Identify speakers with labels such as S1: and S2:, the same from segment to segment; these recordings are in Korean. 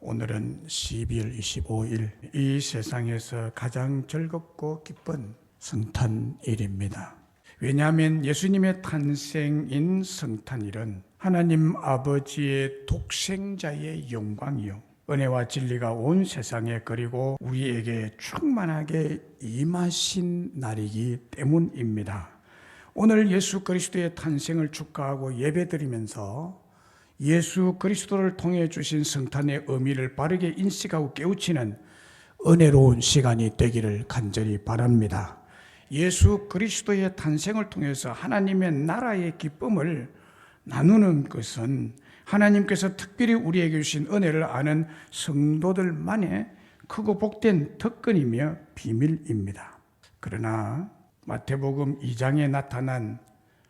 S1: 오늘은 12월 25일 이 세상에서 가장 즐겁고 기쁜 성탄일입니다. 왜냐하면 예수님의 탄생인 성탄일은 하나님 아버지의 독생자의 영광이요 은혜와 진리가 온 세상에 그리고 우리에게 충만하게 임하신 날이기 때문입니다. 오늘 예수 그리스도의 탄생을 축하하고 예배드리면서 예수 그리스도를 통해 주신 성탄의 의미를 바르게 인식하고 깨우치는 은혜로운 시간이 되기를 간절히 바랍니다. 예수 그리스도의 탄생을 통해서 하나님의 나라의 기쁨을 나누는 것은 하나님께서 특별히 우리에게 주신 은혜를 아는 성도들만의 크고 복된 특권이며 비밀입니다. 그러나 마태복음 2장에 나타난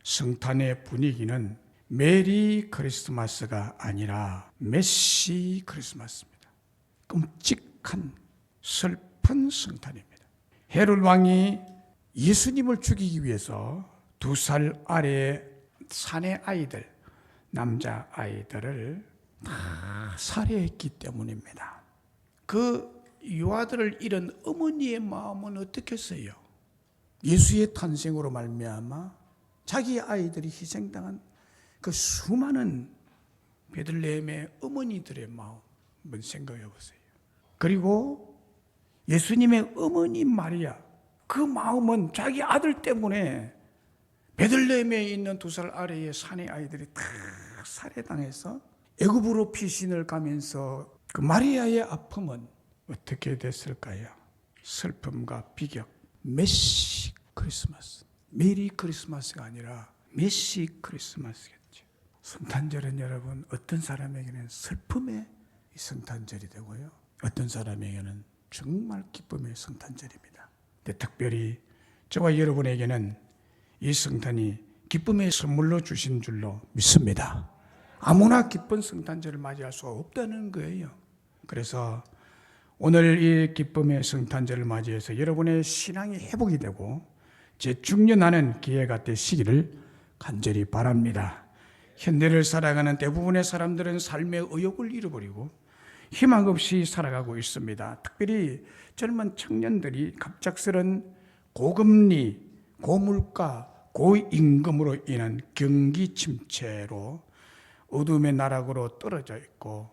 S1: 성탄의 분위기는 메리 크리스마스가 아니라 메시 크리스마스입니다. 끔찍한 슬픈 성탄입니다. 헤롯 왕이 예수님을 죽이기 위해서 2살 아래 사내 아이들, 남자 아이들을 다 살해했기 때문입니다. 그 유아들을 잃은 어머니의 마음은 어떻겠어요? 예수의 탄생으로 말미암아 자기 아이들이 희생당한 그 수많은 베들레헴의 어머니들의 마음 한번 생각해 보세요. 그리고 예수님의 어머니 마리아, 그 마음은 자기 아들 때문에 베들레헴에 있는 2살 아래의 사내 아이들이 다 살해당해서 애굽으로 피신을 가면서 그 마리아의 아픔은 어떻게 됐을까요? 슬픔과 비격. 메시 크리스마스. 메리 크리스마스가 아니라 메시 크리스마스겠죠. 성탄절은 여러분 어떤 사람에게는 슬픔의 성탄절이 되고요, 어떤 사람에게는 정말 기쁨의 성탄절입니다. 근데 특별히 저와 여러분에게는 이 성탄이 기쁨의 선물로 주신 줄로 믿습니다. 아무나 기쁜 성탄절을 맞이할 수가 없다는 거예요. 그래서 오늘 이 기쁨의 성탄절을 맞이해서 여러분의 신앙이 회복이 되고 재충전하는 기회가 되시기를 간절히 바랍니다. 현대를 살아가는 대부분의 사람들은 삶의 의욕을 잃어버리고 희망 없이 살아가고 있습니다. 특별히 젊은 청년들이 갑작스런 고금리, 고물가, 고임금으로 인한 경기 침체로 어둠의 나락으로 떨어져 있고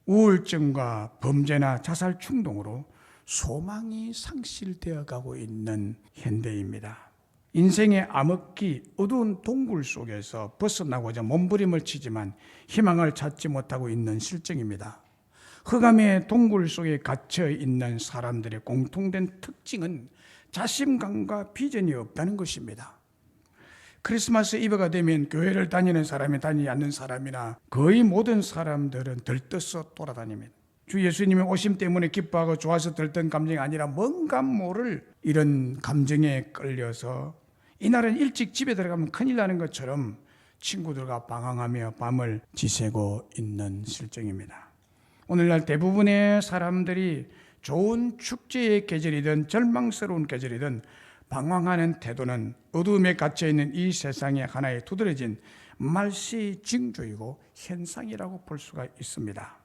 S1: 우울증과 범죄나 자살 충동으로 소망이 상실되어 가고 있는 현대입니다. 인생의 암흑기, 어두운 동굴 속에서 벗어나고자 몸부림을 치지만 희망을 찾지 못하고 있는 실정입니다. 흑암의 동굴 속에 갇혀 있는 사람들의 공통된 특징은 자신감과 비전이 없다는 것입니다. 크리스마스 이브가 되면 교회를 다니는 사람이 다니지 않는 사람이나 거의 모든 사람들은 들떠서 돌아다닙니다. 주 예수님의 오심 때문에 기뻐하고 좋아서 들뜬 감정이 아니라 뭔가 모를 이런 감정에 끌려서 이날은 일찍 집에 들어가면 큰일 나는 것처럼 친구들과 방황하며 밤을 지새고 있는 실정입니다. 오늘날 대부분의 사람들이 좋은 축제의 계절이든 절망스러운 계절이든 방황하는 태도는 어두움에 갇혀있는 이 세상에 하나의 두드러진 말시 징조이고 현상이라고 볼 수가 있습니다.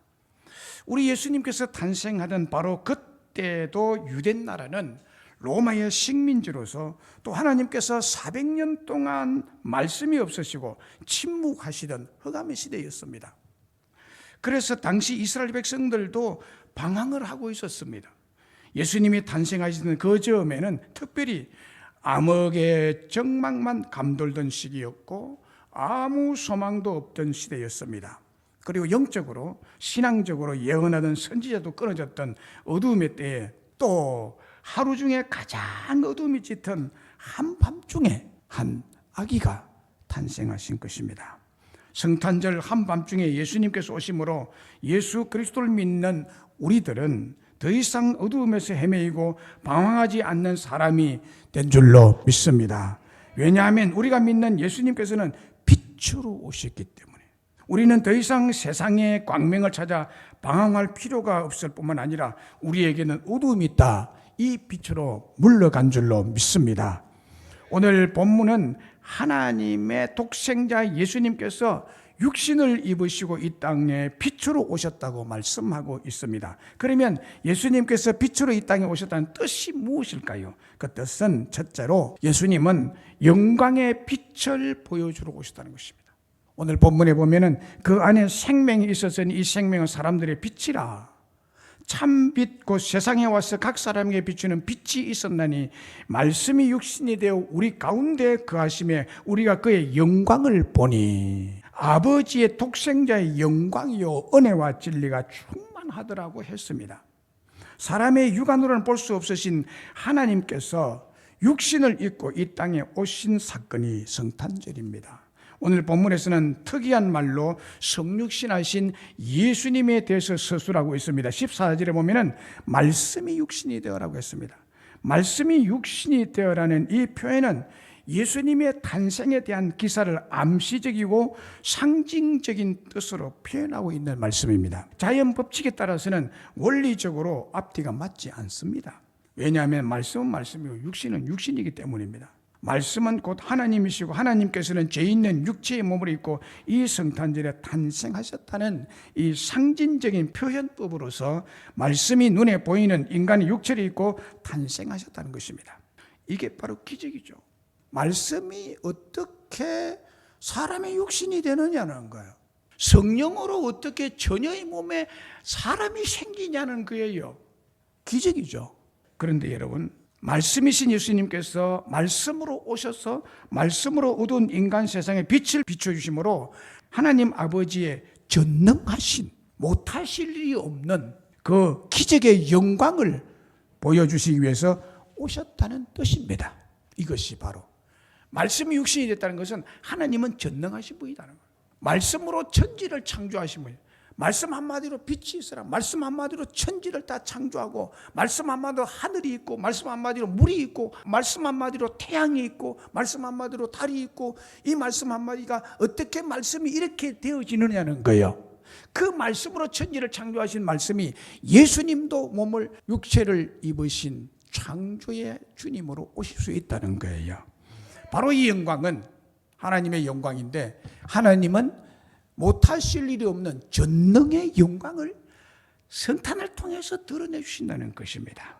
S1: 우리 예수님께서 탄생하던 바로 그때도 유대 나라는 로마의 식민지로서 또 하나님께서 400년 동안 말씀이 없으시고 침묵하시던 흑암의 시대였습니다. 그래서 당시 이스라엘 백성들도 방황을 하고 있었습니다. 예수님이 탄생하시던 그 즈음에는 특별히 암흑의 정막만 감돌던 시기였고 아무 소망도 없던 시대였습니다. 그리고 영적으로 신앙적으로 예언하던 선지자도 끊어졌던 어두움의 때에 또 하루 중에 가장 어둠이 짙은 한밤중에 한 아기가 탄생하신 것입니다. 성탄절 한밤중에 예수님께서 오심으로 예수 그리스도를 믿는 우리들은 더 이상 어두움에서 헤매이고 방황하지 않는 사람이 된 줄로 믿습니다. 왜냐하면 우리가 믿는 예수님께서는 빛으로 오셨기 때문에 우리는 더 이상 세상의 광명을 찾아 방황할 필요가 없을 뿐만 아니라 우리에게는 어두움이 있다. 이 빛으로 물러간 줄로 믿습니다. 오늘 본문은 하나님의 독생자 예수님께서 육신을 입으시고 이 땅에 빛으로 오셨다고 말씀하고 있습니다. 그러면 예수님께서 빛으로 이 땅에 오셨다는 뜻이 무엇일까요? 그 뜻은 첫째로 예수님은 영광의 빛을 보여주러 오셨다는 것입니다. 오늘 본문에 보면은 그 안에 생명이 있었으니 이 생명은 사람들의 빛이라. 참빛 곧 세상에 와서 각 사람에게 비추는 빛이 있었나니 말씀이 육신이 되어 우리 가운데 거하심에 우리가 그의 영광을 보니 아버지의 독생자의 영광이요 은혜와 진리가 충만하더라고 했습니다. 사람의 육안으로는 볼 수 없으신 하나님께서 육신을 입고 이 땅에 오신 사건이 성탄절입니다. 오늘 본문에서는 특이한 말로 성육신하신 예수님에 대해서 서술하고 있습니다. 14절에 보면은 말씀이 육신이 되어라고 했습니다. 말씀이 육신이 되어라는 이 표현은 예수님의 탄생에 대한 기사를 암시적이고 상징적인 뜻으로 표현하고 있는 말씀입니다. 자연 법칙에 따라서는 원리적으로 앞뒤가 맞지 않습니다. 왜냐하면 말씀은 말씀이고 육신은 육신이기 때문입니다. 말씀은 곧 하나님이시고 하나님께서는 죄 있는 육체의 몸을 입고 이 성탄절에 탄생하셨다는 이 상징적인 표현법으로서 말씀이 눈에 보이는 인간의 육체를 입고 탄생하셨다는 것입니다. 이게 바로 기적이죠. 말씀이 어떻게 사람의 육신이 되느냐는 거예요. 성령으로 어떻게 처녀의 몸에 사람이 생기냐는 거예요. 기적이죠. 그런데 여러분, 말씀이신 예수님께서 말씀으로 오셔서 말씀으로 어두운 인간 세상에 빛을 비춰주심으로 하나님 아버지의 전능하신 못하실 일이 없는 그 기적의 영광을 보여주시기 위해서 오셨다는 뜻입니다. 이것이 바로 말씀이 육신이 됐다는 것은 하나님은 전능하신 분이라는 거예요. 말씀으로 천지를 창조하신 분이에요. 말씀 한마디로 빛이 있으라. 말씀 한마디로 천지를 다 창조하고, 말씀 한마디로 하늘이 있고, 말씀 한마디로 물이 있고, 말씀 한마디로 태양이 있고, 말씀 한마디로 달이 있고, 이 말씀 한마디가 어떻게 말씀이 이렇게 되어지느냐는 거예요. 그 말씀으로 천지를 창조하신 말씀이 예수님도 몸을 육체를 입으신 창조의 주님으로 오실 수 있다는 거예요. 바로 이 영광은 하나님의 영광인데, 하나님은 못하실 일이 없는 전능의 영광을 성탄을 통해서 드러내 주신다는 것입니다.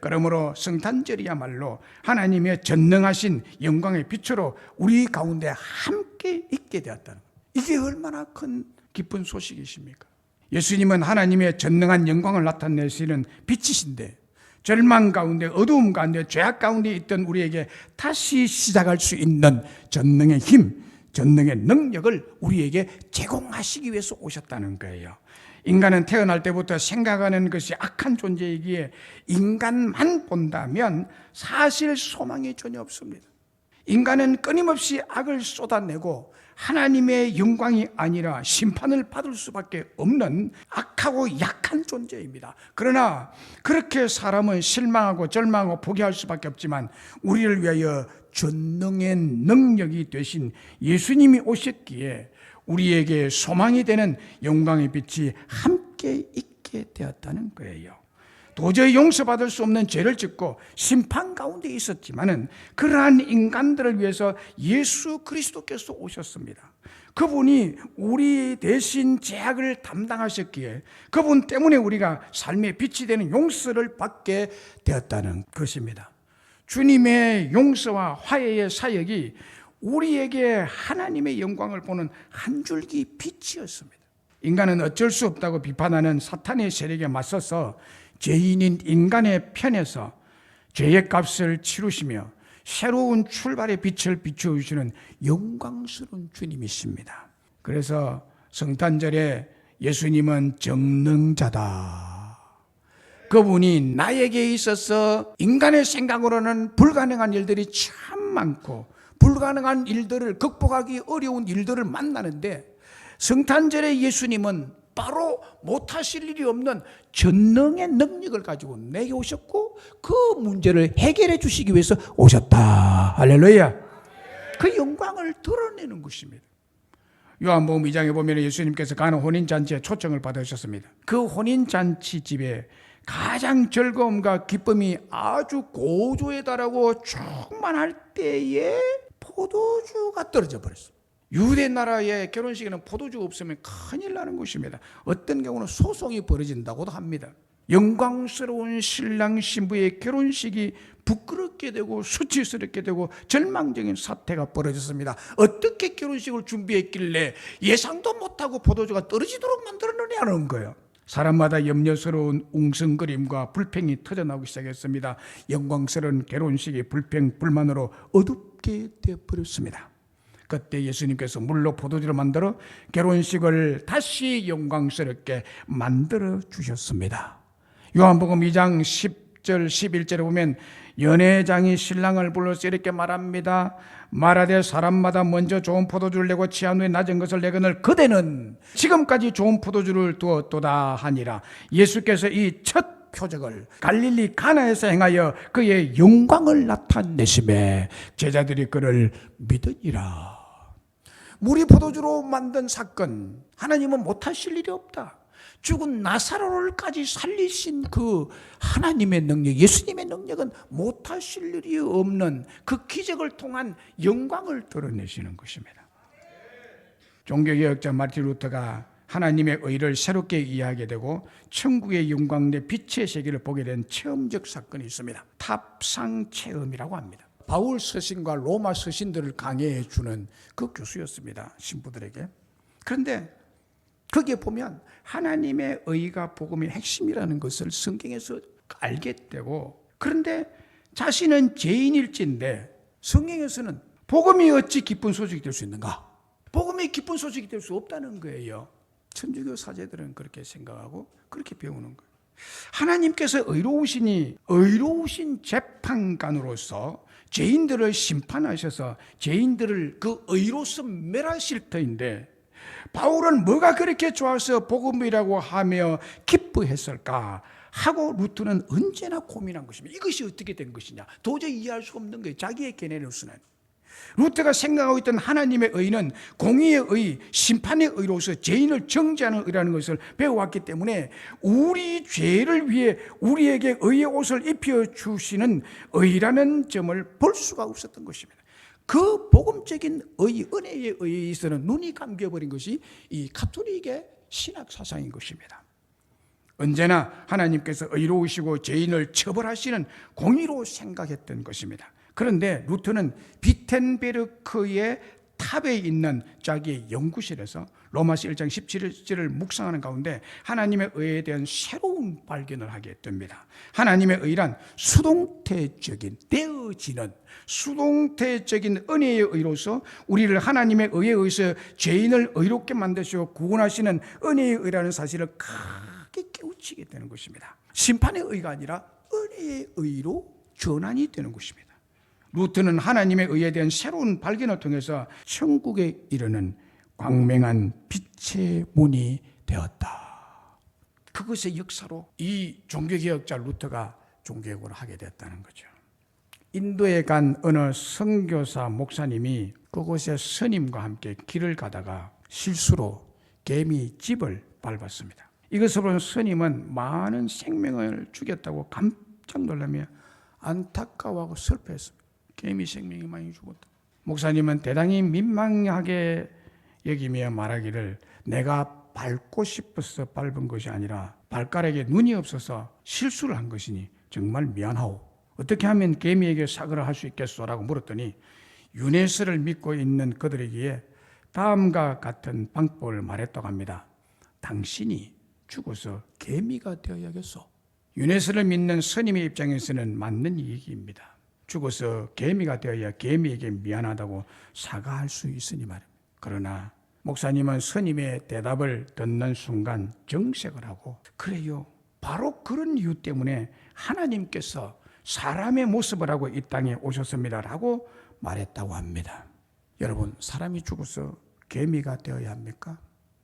S1: 그러므로 성탄절이야말로 하나님의 전능하신 영광의 빛으로 우리 가운데 함께 있게 되었다는 것. 이게 얼마나 큰 기쁜 소식이십니까? 예수님은 하나님의 전능한 영광을 나타내시는 빛이신데, 절망 가운데, 어두움 가운데, 죄악 가운데 있던 우리에게 다시 시작할 수 있는 전능의 힘, 전능의 능력을 우리에게 제공하시기 위해서 오셨다는 거예요. 인간은 태어날 때부터 생각하는 것이 악한 존재이기에 인간만 본다면 사실 소망이 전혀 없습니다. 인간은 끊임없이 악을 쏟아내고 하나님의 영광이 아니라 심판을 받을 수밖에 없는 악하고 약한 존재입니다. 그러나 그렇게 사람은 실망하고 절망하고 포기할 수밖에 없지만 우리를 위하여 전능의 능력이 되신 예수님이 오셨기에 우리에게 소망이 되는 영광의 빛이 함께 있게 되었다는 거예요. 도저히 용서받을 수 없는 죄를 짓고 심판 가운데 있었지만은 그러한 인간들을 위해서 예수 그리스도께서 오셨습니다. 그분이 우리 대신 죄악을 담당하셨기에 그분 때문에 우리가 삶의 빛이 되는 용서를 받게 되었다는 것입니다. 주님의 용서와 화해의 사역이 우리에게 하나님의 영광을 보는 한 줄기 빛이었습니다. 인간은 어쩔 수 없다고 비판하는 사탄의 세력에 맞서서 죄인인 인간의 편에서 죄의 값을 치르시며 새로운 출발의 빛을 비춰주시는 영광스러운 주님이십니다. 그래서 성탄절에 예수님은 전능자다. 그분이 나에게 있어서 인간의 생각으로는 불가능한 일들이 참 많고 불가능한 일들을 극복하기 어려운 일들을 만나는데 성탄절에 예수님은 바로 못하실 일이 없는 전능의 능력을 가지고 내게 오셨고 그 문제를 해결해 주시기 위해서 오셨다. 할렐루야. 그 영광을 드러내는 것입니다. 요한복음 2장에 보면 예수님께서 가는 혼인잔치에 초청을 받으셨습니다. 그 혼인잔치 집에 가장 즐거움과 기쁨이 아주 고조에 달하고 충만할 때에 포도주가 떨어져 버렸어요. 유대 나라의 결혼식에는 포도주가 없으면 큰일 나는 것입니다. 어떤 경우는 소송이 벌어진다고도 합니다. 영광스러운 신랑 신부의 결혼식이 부끄럽게 되고 수치스럽게 되고 절망적인 사태가 벌어졌습니다. 어떻게 결혼식을 준비했길래 예상도 못하고 포도주가 떨어지도록 만들어내냐는 거예요. 사람마다 염려스러운 웅성거림과 불평이 터져나오기 시작했습니다. 영광스러운 결혼식이 불평, 불만으로 어둡게 되어버렸습니다. 그때 예수님께서 물로 포도주를 만들어 결혼식을 다시 영광스럽게 만들어 주셨습니다. 요한복음 2장 10절 11절에 보면 연회장이 신랑을 불러서 이렇게 말합니다. 말하되 사람마다 먼저 좋은 포도주를 내고 취한 후에 낮은 것을 내거늘 그대는 지금까지 좋은 포도주를 두었도다 하니라. 예수께서 이 첫 표적을 갈릴리 가나에서 행하여 그의 영광을 나타내심에 제자들이 그를 믿으니라. 물이 포도주로 만든 사건, 하나님은 못하실 일이 없다. 죽은 나사로를까지 살리신 그 하나님의 능력, 예수님의 능력은 못하실 일이 없는 그 기적을 통한 영광을 드러내시는 것입니다. 종교개혁자 마틴 루터가 하나님의 의를 새롭게 이해하게 되고 천국의 영광 내 빛의 세계를 보게 된 체험적 사건이 있습니다. 탑상 체험이라고 합니다. 바울 서신과 로마 서신들을 강해해 주는 그 교수였습니다. 신부들에게. 그런데 거기에 보면 하나님의 의가 복음의 핵심이라는 것을 성경에서 알게 되고, 그런데 자신은 죄인일진데 성경에서는 복음이 어찌 기쁜 소식이 될 수 있는가? 복음이 기쁜 소식이 될 수 없다는 거예요. 천주교 사제들은 그렇게 생각하고 그렇게 배우는 거예요. 하나님께서 의로우신 재판관으로서 죄인들을 심판하셔서 죄인들을 그 의로서 멸하실 터인데, 바울은 뭐가 그렇게 좋아서 복음이라고 하며 기뻐했을까 하고 루터는 언제나 고민한 것입니다. 이것이 어떻게 된 것이냐, 도저히 이해할 수 없는 거예요. 자기의 견해로서는. 루터가 생각하고 있던 하나님의 의는 공의의 의, 심판의 의로서 죄인을 정죄하는 의라는 것을 배워왔기 때문에 우리 죄를 위해 우리에게 의의 옷을 입혀주시는 의라는 점을 볼 수가 없었던 것입니다. 그 복음적인 의, 은혜의 의에 있어서는 눈이 감겨버린 것이 이 가톨릭의 신학 사상인 것입니다. 언제나 하나님께서 의로우시고 죄인을 처벌하시는 공의로 생각했던 것입니다. 그런데 루터는 비텐베르크의 탑에 있는 자기의 연구실에서 로마서 1장 17절을 묵상하는 가운데 하나님의 의에 대한 새로운 발견을 하게 됩니다. 하나님의 의란 수동태적인, 되어지는 수동태적인 은혜의 의로서 우리를 하나님의 의에 의해서 죄인을 의롭게 만드시고 구원하시는 은혜의 의라는 사실을 크게 깨우치게 되는 것입니다. 심판의 의가 아니라 은혜의 의로 전환이 되는 것입니다. 루터는 하나님의 의에 대한 새로운 발견을 통해서 천국에 이르는 광명한 빛의 문이 되었다. 그것의 역사로 이 종교개혁자 루터가 종교개혁을 하게 됐다는 거죠. 인도에 간 어느 선교사 목사님이 그곳에 스님과 함께 길을 가다가 실수로 개미 집을 밟았습니다. 이것을 본 스님은 많은 생명을 죽였다고 깜짝 놀라며 안타까워하고 슬퍼했습니다. 개미 생명이 많이 죽었다. 목사님은 대단히 민망하게 여기며 말하기를, 내가 밟고 싶어서 밟은 것이 아니라 발가락에 눈이 없어서 실수를 한 것이니 정말 미안하오. 어떻게 하면 개미에게 사과를 할 수 있겠소라고 물었더니 유네스를 믿고 있는 그들에게 다음과 같은 방법을 말했다고 합니다. 당신이 죽어서 개미가 되어야겠소. 유네스를 믿는 스님의 입장에서는 맞는 얘기입니다. 죽어서 개미가 되어야 개미에게 미안하다고 사과할 수 있으니 말입니다. 그러나 목사님은 스님의 대답을 듣는 순간 정색을 하고, 그래요, 바로 그런 이유 때문에 하나님께서 사람의 모습을 하고 이 땅에 오셨습니다 라고 말했다고 합니다. 여러분, 사람이 죽어서 개미가 되어야 합니까?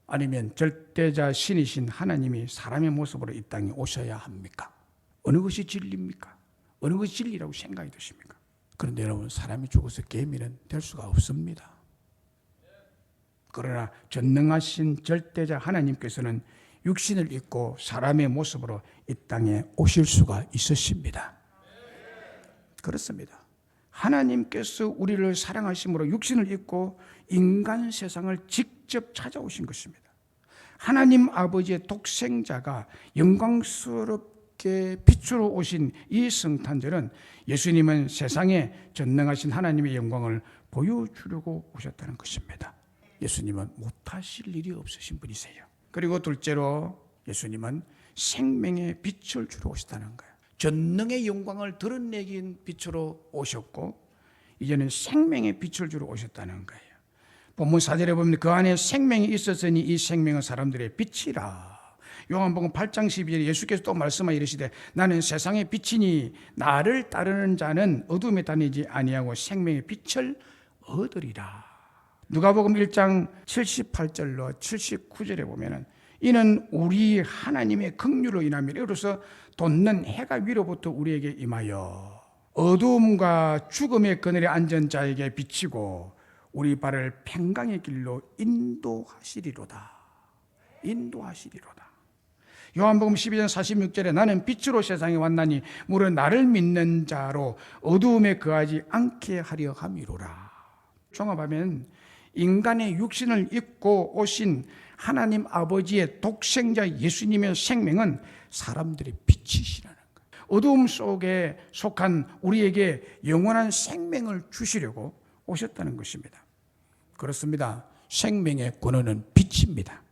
S1: 아니면 절대자 신이신 하나님이 사람의 모습으로 이 땅에 오셔야 합니까? 어느 것이 진리입니까? 어느 것이 진리라고 생각이 드십니까? 그런데 여러분, 사람이 죽어서 개미는 될 수가 없습니다. 그러나 전능하신 절대자 하나님께서는 육신을 입고 사람의 모습으로 이 땅에 오실 수가 있으십니다. 그렇습니다. 하나님께서 우리를 사랑하심으로 육신을 입고 인간 세상을 직접 찾아오신 것입니다. 하나님 아버지의 독생자가 영광스럽게 빛으로 오신 이 성탄절은 예수님은 세상에 전능하신 하나님의 영광을 보여주려고 오셨다는 것입니다. 예수님은 못하실 일이 없으신 분이세요. 그리고 둘째로 예수님은 생명의 빛을 주러 오셨다는 거예요. 전능의 영광을 드러내긴 빛으로 오셨고 이제는 생명의 빛을 주러 오셨다는 거예요. 본문 4절에 보면 그 안에 생명이 있었으니 이 생명은 사람들의 빛이라. 요한복음 8장 12절에 예수께서 또 말씀하여 이르시되 나는 세상의 빛이니 나를 따르는 자는 어둠에 다니지 아니하고 생명의 빛을 얻으리라. 누가복음 1장 78절로 79절에 보면은 이는 우리 하나님의 긍휼로 인함이라. 이로써 돋는 해가 위로부터 우리에게 임하여 어두움과 죽음의 그늘에 앉은 자에게 비치고 우리 발을 평강의 길로 인도하시리로다. 인도하시리로다. 요한복음 12장 46절에 나는 빛으로 세상에 왔나니 무릇 나를 믿는 자로 어두움에 거하지 않게 하려 함이로라. 종합하면 인간의 육신을 입고 오신 하나님 아버지의 독생자 예수님의 생명은 사람들의 빛이시라는 거예요. 어두움 속에 속한 우리에게 영원한 생명을 주시려고 오셨다는 것입니다. 그렇습니다. 생명의 근원은 빛입니다.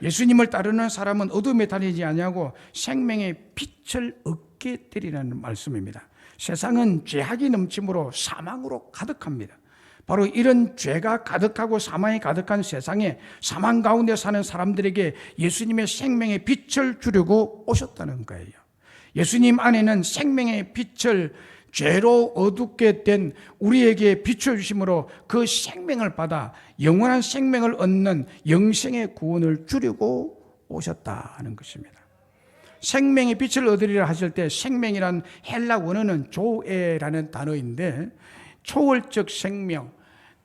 S1: 예수님을 따르는 사람은 어둠에 다니지 아니하고 생명의 빛을 얻게 되리라는 말씀입니다. 세상은 죄악이 넘침으로 사망으로 가득합니다. 바로 이런 죄가 가득하고 사망이 가득한 세상에 사망 가운데 사는 사람들에게 예수님의 생명의 빛을 주려고 오셨다는 거예요. 예수님 안에는 생명의 빛을 죄로 어둡게 된 우리에게 비춰주심으로 그 생명을 받아 영원한 생명을 얻는 영생의 구원을 주려고 오셨다는 것입니다. 생명의 빛을 얻으리라 하실 때 생명이란 헬라 원어는 조에라는 단어인데 초월적 생명,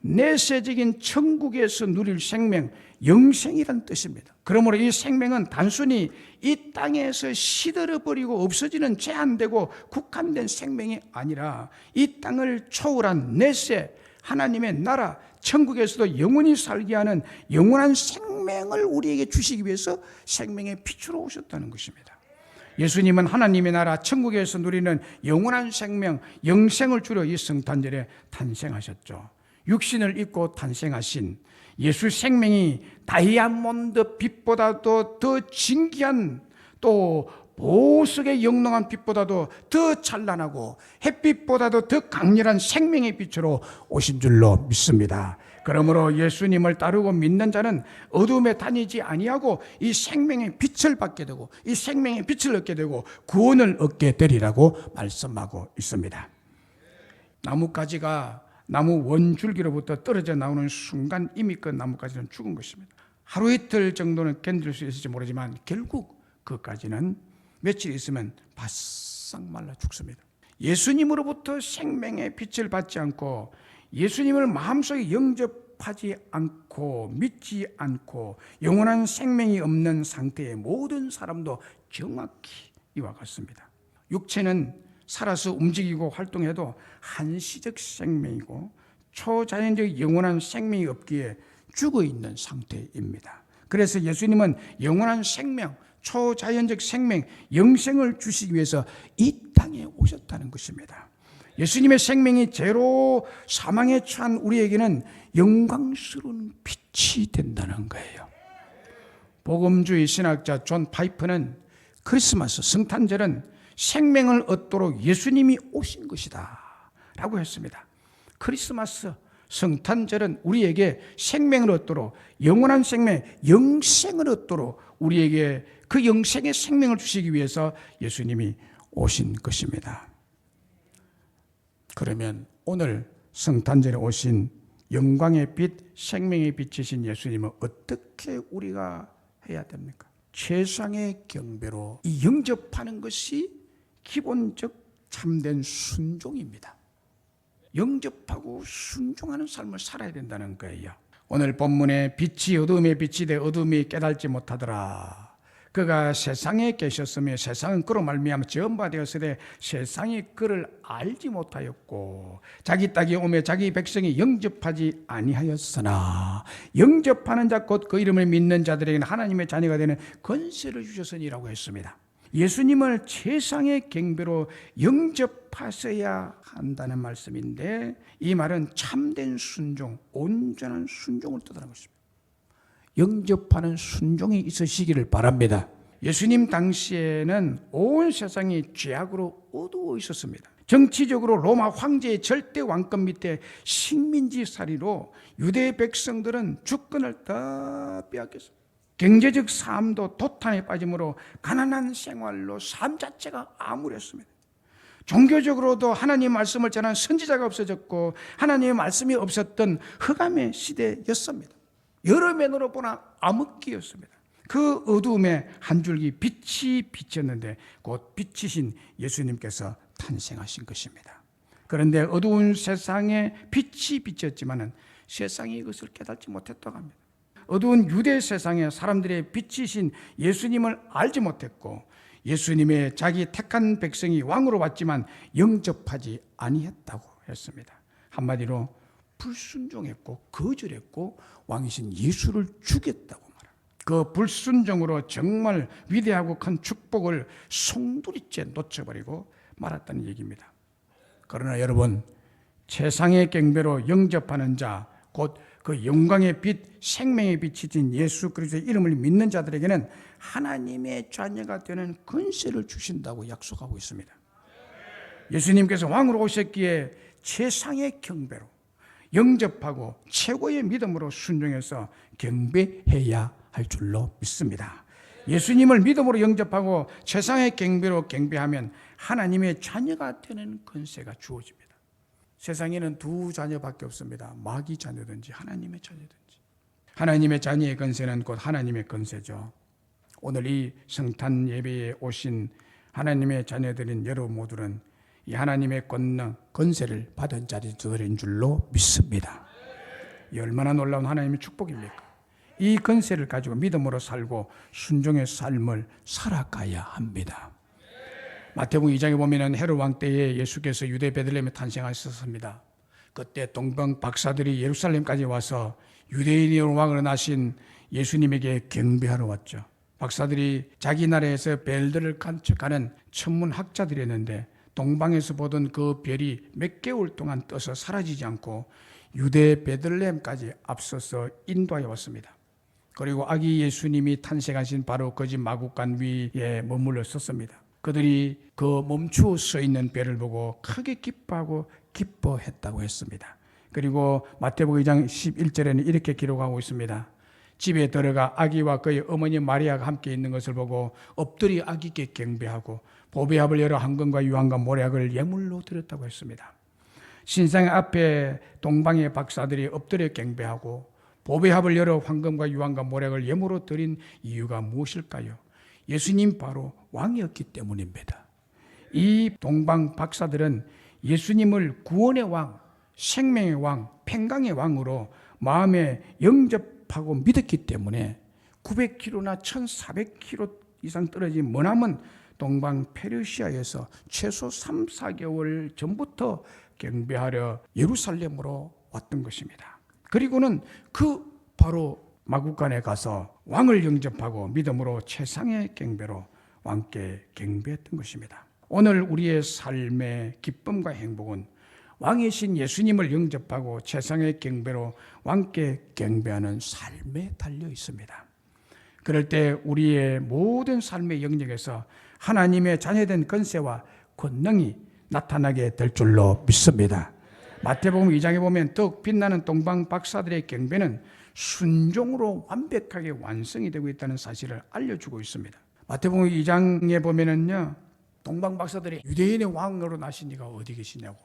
S1: 내세적인 천국에서 누릴 생명, 영생이란 뜻입니다. 그러므로 이 생명은 단순히 이 땅에서 시들어버리고 없어지는 제한되고 국한된 생명이 아니라 이 땅을 초월한 내세, 하나님의 나라, 천국에서도 영원히 살게 하는 영원한 생명을 우리에게 주시기 위해서 생명의 빛으로 오셨다는 것입니다. 예수님은 하나님의 나라, 천국에서 누리는 영원한 생명, 영생을 주려 이 성탄절에 탄생하셨죠. 육신을 입고 탄생하신 예수 생명이 다이아몬드 빛보다도 더 진귀한 또 보석의 영롱한 빛보다도 더 찬란하고 햇빛보다도 더 강렬한 생명의 빛으로 오신 줄로 믿습니다. 그러므로 예수님을 따르고 믿는 자는 어둠에 다니지 아니하고 이 생명의 빛을 받게 되고 이 생명의 빛을 얻게 되고 구원을 얻게 되리라고 말씀하고 있습니다. 나뭇가지가 나무 원줄기로부터 떨어져 나오는 순간 이미 그 나뭇가지는 죽은 것입니다. 하루 이틀 정도는 견딜 수 있을지 모르지만 결국 그까지는 며칠 있으면 바싹 말라 죽습니다. 예수님으로부터 생명의 빛을 받지 않고 예수님을 마음속에 영접하지 않고 믿지 않고 영원한 생명이 없는 상태의 모든 사람도 정확히 이와 같습니다. 육체는 살아서 움직이고 활동해도 한시적 생명이고 초자연적 영원한 생명이 없기에 죽어있는 상태입니다. 그래서 예수님은 영원한 생명, 초자연적 생명, 영생을 주시기 위해서 이 땅에 오셨다는 것입니다. 예수님의 생명이 죄로 사망에 처한 우리에게는 영광스러운 빛이 된다는 거예요. 복음주의 신학자 존 파이프는 크리스마스, 성탄절은 생명을 얻도록 예수님이 오신 것이다 라고 했습니다. 크리스마스, 성탄절은 우리에게 생명을 얻도록 영원한 생명, 영생을 얻도록 우리에게 그 영생의 생명을 주시기 위해서 예수님이 오신 것입니다. 그러면 오늘 성탄절에 오신 영광의 빛, 생명의 빛이신 예수님은 어떻게 우리가 해야 됩니까? 최상의 경배로 이 영접하는 것이 기본적 참된 순종입니다. 영접하고 순종하는 삶을 살아야 된다는 거예요. 오늘 본문에 빛이 어둠에 빛이 돼 어둠이 깨달지 못하더라. 그가 세상에 계셨으며 세상은 그로 말미암아 지은 바 되었으되 세상이 그를 알지 못하였고 자기 땅에 오며 자기 백성이 영접하지 아니하였으나 영접하는 자 곧 그 이름을 믿는 자들에게는 하나님의 자녀가 되는 권세를 주셨으니라고 했습니다. 예수님을 최상의 경배로 영접하셔야 한다는 말씀인데, 이 말은 참된 순종, 온전한 순종을 뜻하는 것입니다. 영접하는 순종이 있으시기를 바랍니다. 예수님 당시에는 온 세상이 죄악으로 어두워 있었습니다. 정치적으로 로마 황제의 절대 왕권 밑에 식민지살이로 유대 백성들은 주권을 다 빼앗겼습니다. 경제적 삶도 도탄에 빠짐으로 가난한 생활로 삶 자체가 암울했습니다. 종교적으로도 하나님의 말씀을 전하는 선지자가 없어졌고 하나님의 말씀이 없었던 흑암의 시대였습니다. 여러 면으로 보나 암흑기였습니다. 그 어두움에 한 줄기 빛이 비쳤는데 곧 빛이신 예수님께서 탄생하신 것입니다. 그런데 어두운 세상에 빛이 비쳤지만은 세상이 이것을 깨닫지 못했다고 합니다. 어두운 유대 세상에 사람들의 빛이신 예수님을 알지 못했고 예수님의 자기 택한 백성이 왕으로 왔지만 영접하지 아니했다고 했습니다. 한마디로 불순종했고 거절했고 왕이신 예수를 죽였다고 말합니다. 그 불순종으로 정말 위대하고 큰 축복을 송두리째 놓쳐버리고 말았다는 얘기입니다. 그러나 여러분, 최상의 경배로 영접하는 자, 곧 그 영광의 빛, 생명의 빛이신 예수 그리스도의 이름을 믿는 자들에게는 하나님의 자녀가 되는 권세를 주신다고 약속하고 있습니다. 예수님께서 왕으로 오셨기에 최상의 경배로 영접하고 최고의 믿음으로 순종해서 경배해야 할 줄로 믿습니다. 예수님을 믿음으로 영접하고 최상의 경배로 경배하면 하나님의 자녀가 되는 권세가 주어집니다. 세상에는 두 자녀밖에 없습니다. 마귀 자녀든지 하나님의 자녀든지. 하나님의 자녀의 권세는 곧 하나님의 권세죠. 오늘 이 성탄 예배에 오신 하나님의 자녀들인 여러분 모두는 이 하나님의 권능, 권세를 받은 자들인 줄로 믿습니다. 이 얼마나 놀라운 하나님의 축복입니까? 이 권세를 가지고 믿음으로 살고 순종의 삶을 살아가야 합니다. 마태복음 2장에 보면 헤롯 왕 때에 예수께서 유대 베들레헴에 탄생하셨습니다. 그때 동방 박사들이 예루살렘까지 와서 유대인으로 왕으로 나신 예수님에게 경배하러 왔죠. 박사들이 자기 나라에서 별들을 관측하는 천문학자들이었는데 동방에서 보던 그 별이 몇 개월 동안 떠서 사라지지 않고 유대 베들레헴까지 앞서서 인도하여 왔습니다. 그리고 아기 예수님이 탄생하신 바로 그 집 마구간 위에 머물러 섰습니다. 그들이 그 멈추어 서 있는 별을 보고 크게 기뻐하고 기뻐했다고 했습니다. 그리고 마태복음 2장 11절에는 이렇게 기록하고 있습니다. 집에 들어가 아기와 그의 어머니 마리아가 함께 있는 것을 보고 엎드려 아기께 경배하고 보배합을 열어 황금과 유황과 모략을 예물로 드렸다고 했습니다. 신상 앞에 동방의 박사들이 엎드려 경배하고 보배합을 열어 황금과 유황과 모략을 예물로 드린 이유가 무엇일까요? 예수님 바로 왕이었기 때문입니다. 이 동방 박사들은 예수님을 구원의 왕, 생명의 왕, 평강의 왕으로 마음에 영접하고 믿었기 때문에 900km나 1400km 이상 떨어진 머나먼 동방 페르시아에서 최소 3, 4개월 전부터 경배하려 예루살렘으로 왔던 것입니다. 그리고는 그 바로 마구간에 가서 왕을 영접하고 믿음으로 최상의 경배로 왕께 경배했던 것입니다. 오늘 우리의 삶의 기쁨과 행복은 왕이신 예수님을 영접하고 최상의 경배로 왕께 경배하는 삶에 달려 있습니다. 그럴 때 우리의 모든 삶의 영역에서 하나님의 자녀된 권세와 권능이 나타나게 될 줄로 믿습니다. 마태복음 2장에 보면 더욱 빛나는 동방 박사들의 경배는 순종으로 완벽하게 완성이 되고 있다는 사실을 알려주고 있습니다. 마태복음 2장에 보면은요, 동방 박사들이 유대인의 왕으로 나신 이가 어디 계시냐고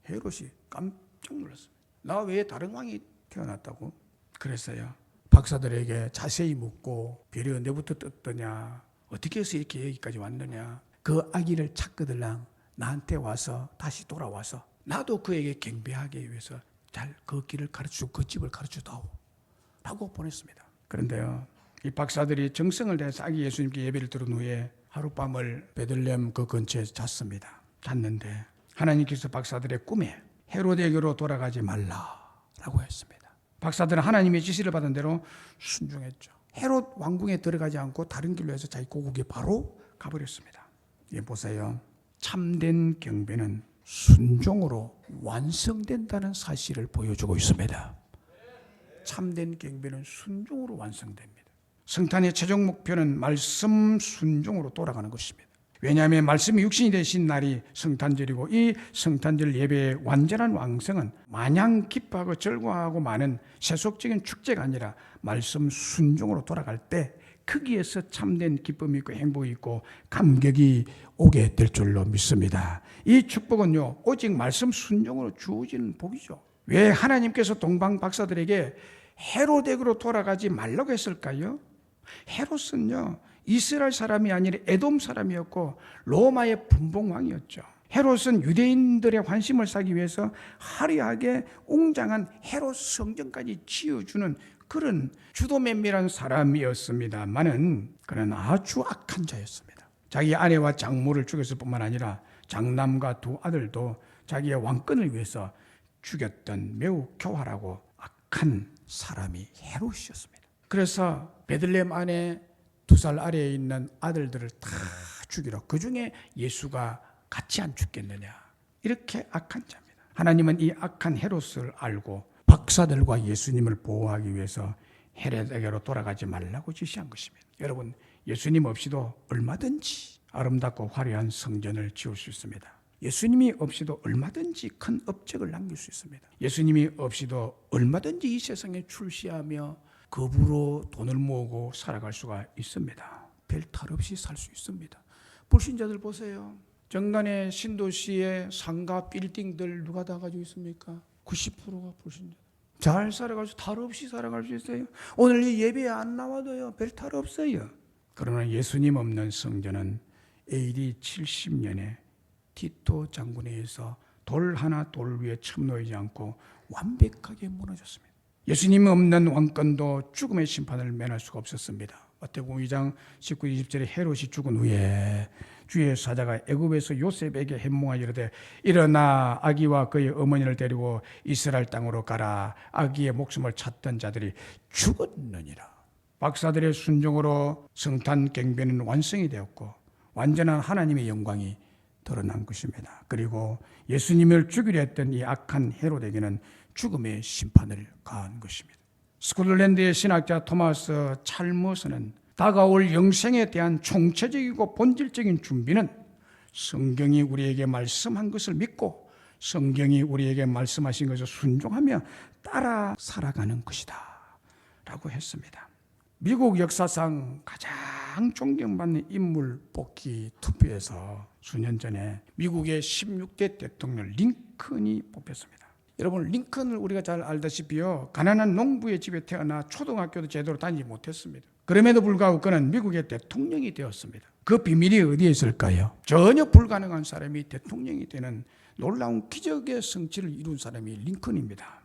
S1: 헤롯이 깜짝 놀랐어요. 나 왜 다른 왕이 태어났다고? 그랬어요. 박사들에게 자세히 묻고 별이 언제부터 떴더냐, 어떻게 해서 이렇게 여기까지 왔느냐, 그 아기를 찾거들랑 나한테 와서 다시 돌아와서 나도 그에게 경배하기 위해서 잘 그 길을 가르쳐주고 그 집을 가르쳐다오 라고 보냈습니다. 그런데요, 이 박사들이 정성을 다해서 아기 예수님께 예배를 드린 후에 하룻밤을 베들레헴 그 근처에 잤습니다. 잤는데 하나님께서 박사들의 꿈에 헤로데에게로 돌아가지 말라라고 했습니다. 박사들은 하나님의 지시를 받은 대로 순종했죠. 헤롯 왕궁에 들어가지 않고 다른 길로 해서 자기 고국에 바로 가버렸습니다. 예, 보세요. 참된 경배는 순종으로 완성된다는 사실을 보여주고 있습니다. 참된 경배는 순종으로 완성됩니다. 성탄의 최종 목표는 말씀 순종으로 돌아가는 것입니다. 왜냐하면 말씀이 육신이 되신 날이 성탄절이고 이 성탄절 예배의 완전한 왕성은 마냥 기뻐하고 즐거워하고 많은 세속적인 축제가 아니라 말씀 순종으로 돌아갈 때 거기에서 참된 기쁨이 있고 행복이 있고 감격이 오게 될 줄로 믿습니다. 이 축복은요 오직 말씀 순종으로 주어지는 복이죠. 왜 하나님께서 동방 박사들에게 헤로덱으로 돌아가지 말라고 했을까요? 헤롯은요 이스라엘 사람이 아니라 에돔 사람이었고 로마의 분봉왕이었죠. 헤롯은 유대인들의 환심을 사기 위해서 화려하게 웅장한 헤롯 성전까지 지어주는 그런 주도면밀한 사람이었습니다만은 그는 아주 악한 자였습니다. 자기 아내와 장모를 죽였을 뿐만 아니라 장남과 두 아들도 자기의 왕권을 위해서 죽였던 매우 교활하고 악한 사람이 헤롯이었습니다. 그래서 베들레헴 안에 2살 아래에 있는 아들들을 다 죽이러, 그 중에 예수가 같이 안 죽겠느냐, 이렇게 악한 자입니다. 하나님은 이 악한 헤롯을 알고 박사들과 예수님을 보호하기 위해서 헤롯에게로 돌아가지 말라고 지시한 것입니다. 여러분, 예수님 없이도 얼마든지 아름답고 화려한 성전을 지을 수 있습니다. 예수님이 없이도 얼마든지 큰 업적을 남길 수 있습니다. 예수님이 없이도 얼마든지 이 세상에 출시하며 겁으로 돈을 모으고 살아갈 수가 있습니다. 별 탈 없이 살 수 있습니다. 불신자들 보세요. 정관의 신도시의 상가 빌딩들 누가 다 가지고 있습니까? 90%가 불신자. 잘 살아갈 수, 탈 없이 살아갈 수 있어요. 오늘 이 예배에 안 나와도요, 별 탈 없어요. 그러나 예수님 없는 성전은 AD 70년에 티토 장군에 의해서 돌 하나 돌 위에 첨 놓이지 않고 완벽하게 무너졌습니다. 예수님 없는 왕권도 죽음의 심판을 면할 수가 없었습니다. 마태복음 2장 19, 20절에 헤롯이 죽은 후에 주의 사자가 애굽에서 요셉에게 현몽하여 이르되 일어나 아기와 그의 어머니를 데리고 이스라엘 땅으로 가라. 아기의 목숨을 찾던 자들이 죽었느니라. 박사들의 순종으로 성탄 경배는 완성이 되었고 완전한 하나님의 영광이 드러난 것입니다. 그리고 예수님을 죽이려 했던 이 악한 헤롯에게는 죽음의 심판을 가한 것입니다. 스코틀랜드의 신학자 토마스 찰머스는 다가올 영생에 대한 총체적이고 본질적인 준비는 성경이 우리에게 말씀한 것을 믿고 성경이 우리에게 말씀하신 것을 순종하며 따라 살아가는 것이다 라고 했습니다. 미국 역사상 가장 존경받는 인물 뽑기 투표에서 수년 전에 미국의 16대 대통령 링컨이 뽑혔습니다. 여러분, 링컨을 우리가 잘 알다시피요, 가난한 농부의 집에 태어나 초등학교도 제대로 다니지 못했습니다. 그럼에도 불구하고 그는 미국의 대통령이 되었습니다. 그 비밀이 어디에 있을까요? 전혀 불가능한 사람이 대통령이 되는 놀라운 기적의 성취를 이룬 사람이 링컨입니다.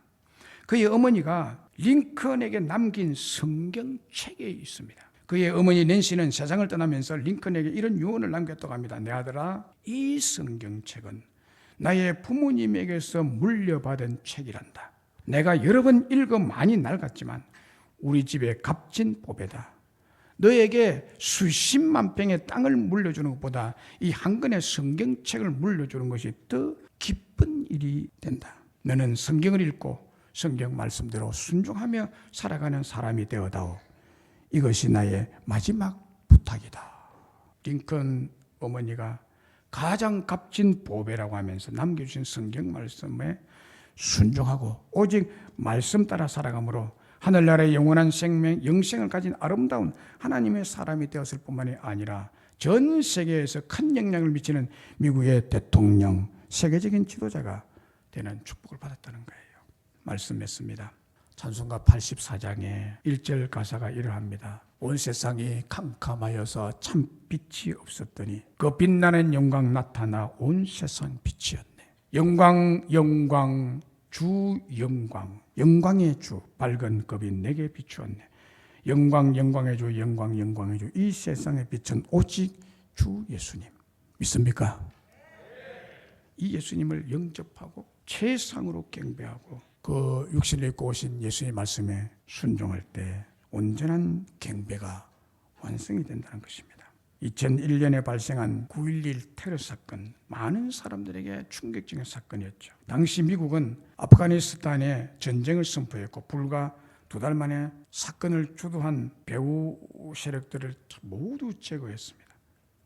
S1: 그의 어머니가 링컨에게 남긴 성경책에 있습니다. 그의 어머니 낸시는 세상을 떠나면서 링컨에게 이런 유언을 남겼다고 합니다. 내 아들아, 이 성경책은 나의 부모님에게서 물려받은 책이란다. 내가 여러 번 읽어 많이 낡았지만 우리 집의 값진 보배다. 너에게 수십만 평의 땅을 물려주는 것보다 이 한 권의 성경책을 물려주는 것이 더 기쁜 일이 된다. 너는 성경을 읽고 성경 말씀대로 순종하며 살아가는 사람이 되어다오. 이것이 나의 마지막 부탁이다. 링컨 어머니가 가장 값진 보배라고 하면서 남겨주신 성경 말씀에 순종하고 오직 말씀 따라 살아감으로 하늘나라의 영원한 생명, 영생을 가진 아름다운 하나님의 사람이 되었을 뿐만이 아니라 전 세계에서 큰 영향을 미치는 미국의 대통령, 세계적인 지도자가 되는 축복을 받았다는 거예요. 말씀했습니다. 찬송가 84장에 1절 가사가 이러합니다. 온 세상이 캄캄하여서 참 빛이 없었더니 그 빛나는 영광 나타나 온 세상 빛이었네. 영광, 영광, 주 영광, 영광의 주 밝은 급이 내게 비추었네. 영광 영광의 주, 영광 영광의 주, 이 세상의 빛은 오직 주 예수님. 믿습니까? 이 예수님을 영접하고 최상으로 경배하고 그 육신을 입고 오신 예수의 말씀에 순종할 때 온전한 경배가 완성이 된다는 것입니다. 2001년에 발생한 9.11 테러 사건, 많은 사람들에게 충격적인 사건이었죠. 당시 미국은 아프가니스탄에 전쟁을 선포했고 불과 2달 만에 사건을 주도한 배후 세력들을 모두 제거했습니다.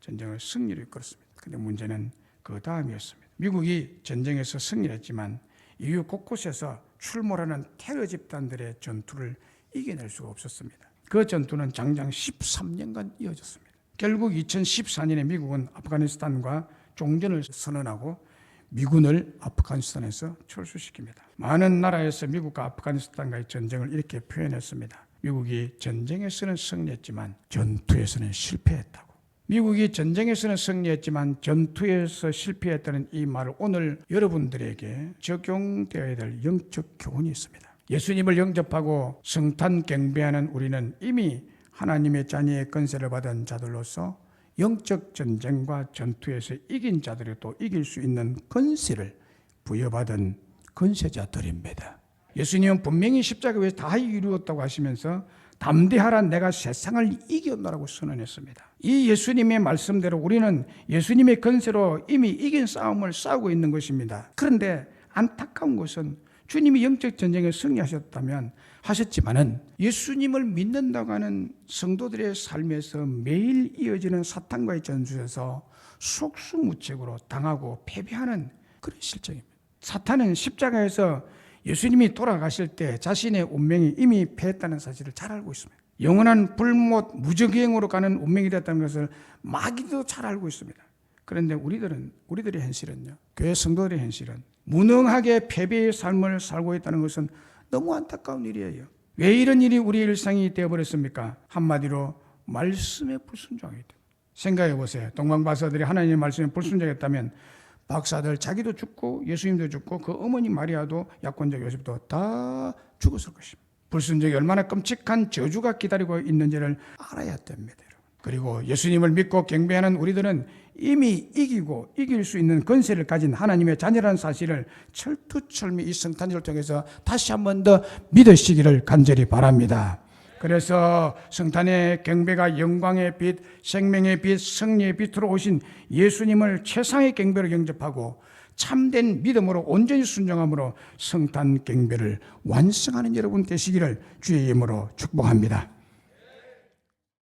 S1: 전쟁을 승리로 이끌었습니다. 그런데 문제는 그 다음이었습니다. 미국이 전쟁에서 승리했지만 이후 곳곳에서 출몰하는 테러 집단들의 전투를 이겨낼 수가 없었습니다. 그 전투는 장장 13년간 이어졌습니다. 결국 2014년에 미국은 아프가니스탄과 종전을 선언하고 미군을 아프가니스탄에서 철수시킵니다. 많은 나라에서 미국과 아프가니스탄과의 전쟁을 이렇게 표현했습니다. 미국이 전쟁에서는 승리했지만 전투에서는 실패했다고. 미국이 전쟁에서는 승리했지만 전투에서 실패했다는 이 말을 오늘 여러분들에게 적용되어야 될 영적 교훈이 있습니다. 예수님을 영접하고 성탄 경배하는 우리는 이미 하나님의 자녀의 권세를 받은 자들로서 영적 전쟁과 전투에서 이긴 자들이 또 이길 수 있는 권세를 부여받은 권세자들입니다. 예수님은 분명히 십자가 위에서 다 이루었다고 하시면서 담대하라, 내가 세상을 이겼노라고 선언했습니다. 이 예수님의 말씀대로 우리는 예수님의 권세로 이미 이긴 싸움을 싸우고 있는 것입니다. 그런데 안타까운 것은 주님이 영적 전쟁에 승리하셨다면 하셨지만은 예수님을 믿는다고 하는 성도들의 삶에서 매일 이어지는 사탄과의 전투에서 속수무책으로 당하고 패배하는 그런 실정입니다. 사탄은 십자가에서 예수님이 돌아가실 때 자신의 운명이 이미 패했다는 사실을 잘 알고 있습니다. 영원한 불못 무적행으로 가는 운명이 됐다는 것을 마귀도 잘 알고 있습니다. 그런데 우리들의 현실은요, 교회 성도들의 현실은 무능하게 패배의 삶을 살고 있다는 것은 너무 안타까운 일이에요. 왜 이런 일이 우리의 일상이 되어버렸습니까? 한마디로 말씀에 불순종하게 됩니다. 생각해 보세요. 동방박사들이 하나님의 말씀에 불순종했다면 박사들 자기도 죽고 예수님도 죽고 그 어머니 마리아도 약혼자 요셉도 다 죽었을 것입니다. 불순종이 얼마나 끔찍한 저주가 기다리고 있는지를 알아야 됩니다. 그리고 예수님을 믿고 경배하는 우리들은 이미 이기고 이길 수 있는 권세를 가진 하나님의 자녀라는 사실을 철두철미 이 성탄절을 통해서 다시 한 번 더 믿으시기를 간절히 바랍니다. 그래서 성탄의 경배가 영광의 빛, 생명의 빛, 승리의 빛으로 오신 예수님을 최상의 경배로 영접하고 참된 믿음으로 온전히 순종함으로 성탄 경배를 완성하는 여러분 되시기를 주의 이름으로 축복합니다.